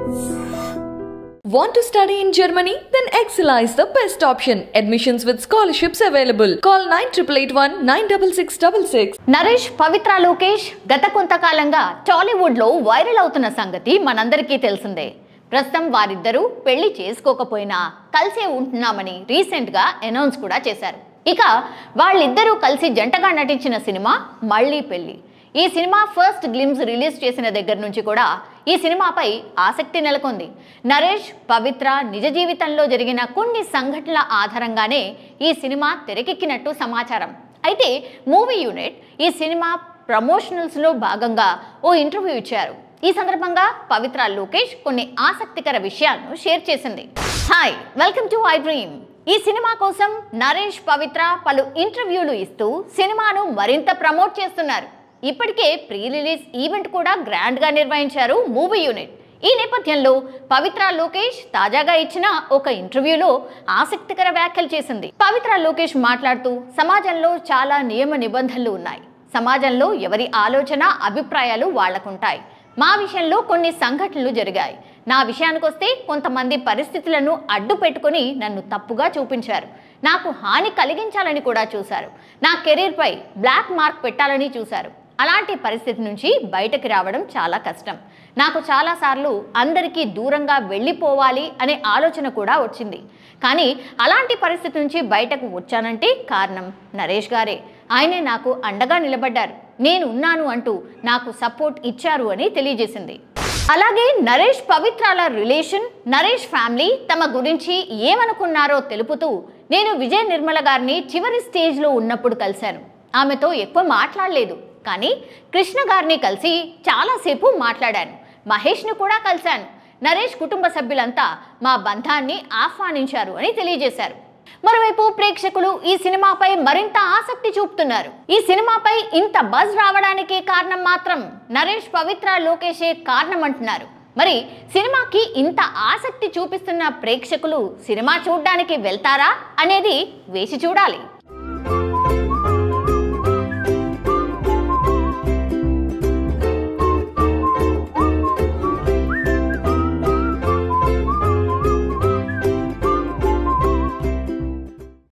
Want to study in Germany? Then Excella is the best option. Admissions with scholarships available. Call 9881 96666. Naresh పవిత్ర లోకేష్ గత కొంతకాలంగా టాలీవుడ్ లో viral అవుతున్న సంగతి మనందరికీ తెలిసిందే. ప్రస్తుతం వారిద్దరూ పెళ్లి చేసుకోకపోయినా కలిసే ఉంటున్నామని రీసెంట్ గా అనౌన్స్ కూడా చేశారు. ఇక వాళ్ళిద్దరూ కలిసి జంటగా నటించిన సినిమా మళ్ళీ పెళ్లి. ఈ సినిమా ఫస్ట్ గ్లిమ్స్ రిలీజ్ చేసిన దగ్గర నుంచి కూడా ఈ సినిమాపై ఆసక్తి నెలకొంది. నరేష్ పవిత్ర నిజ జీవితంలో జరిగిన కొన్ని సంఘటనల ఆధారంగానే ఈ సినిమా తెరకెక్కినట్టు సమాచారం. అయితే మూవీ యూనిట్ ఈ సినిమా ప్రమోషనల్స్లో భాగంగా ఓ ఇంటర్వ్యూ ఇచ్చారు. ఈ సందర్భంగా పవిత్ర లోకేష్ కొన్ని ఆసక్తికర విషయాలను షేర్ చేసింది. Hi, welcome to I dream. ఈ సినిమా కోసం నరేష్ పవిత్ర పలు ఇంటర్వ్యూలు ఇస్తూ సినిమాను మరింత ప్రమోట్ చేస్తున్నారు. ఇప్పటికే ప్రీ రిలీజ్ ఈవెంట్ కూడా గ్రాండ్గా నిర్వహించారు మూవీ యూనిట్. ఈ నేపథ్యంలో పవిత్ర లోకేష్ తాజాగా ఇచ్చిన ఒక ఇంటర్వ్యూలో ఆసక్తికర వ్యాఖ్యలు చేసింది. పవిత్ర లోకేష్ మాట్లాడుతూ సమాజంలో చాలా నియమ నిబంధనలు ఉన్నాయి. సమాజంలో ఎవరి ఆలోచన అభిప్రాయాలు వాళ్లకుంటాయి. మా విషయంలో కొన్ని సంఘటనలు జరిగాయి. నా విషయానికొస్తే కొంతమంది పరిస్థితులను అడ్డు పెట్టుకుని నన్ను తప్పుగా చూపించారు. నాకు హాని కలిగించాలని కూడా చూశారు. నా కెరీర్పై బ్లాక్ మార్క్ పెట్టాలని చూశారు. అలాంటి పరిస్థితి నుంచి బయటకు రావడం చాలా కష్టం. నాకు చాలాసార్లు అందరికీ దూరంగా వెళ్ళిపోవాలి అనే ఆలోచన కూడా వచ్చింది. కానీ అలాంటి పరిస్థితి నుంచి బయటకు వచ్చానంటే కారణం నరేష్ గారే. ఆయనే నాకు అండగా నిలబడ్డారు. నేను ఉన్నాను అంటూ నాకు సపోర్ట్ ఇచ్చారు అని తెలియజేసింది. అలాగే నరేష్ పవిత్రాల రిలేషన్, నరేష్ ఫ్యామిలీ తమ గురించి ఏమనుకున్నారో తెలుపుతూ, నేను విజయ్ నిర్మల గారిని చివరి స్టేజ్లో ఉన్నప్పుడు కలిశాను. ఆమెతో ఎక్కువ మాట్లాడలేదు, కానీ కృష్ణ గారిని కలిసి చాలాసేపు మాట్లాడాను. మహేష్ను కూడా కలిశాను. నరేష్ కుటుంబ సభ్యులంతా మా బంధాన్ని ఆహ్వానించారు అని తెలియజేశారు. మరోవైపు ప్రేక్షకులు ఈ సినిమాపై మరింత ఆసక్తి చూపుతున్నారు. ఈ సినిమాపై ఇంత బజ్ రావడానికి కారణం మాత్రం నరేష్ పవిత్ర లోకేషే కారణం అంటున్నారు. మరి సినిమాకి ఇంత ఆసక్తి చూపిస్తున్న ప్రేక్షకులు సినిమా చూడడానికి వెళ్తారా అనేది వేసి చూడాలి.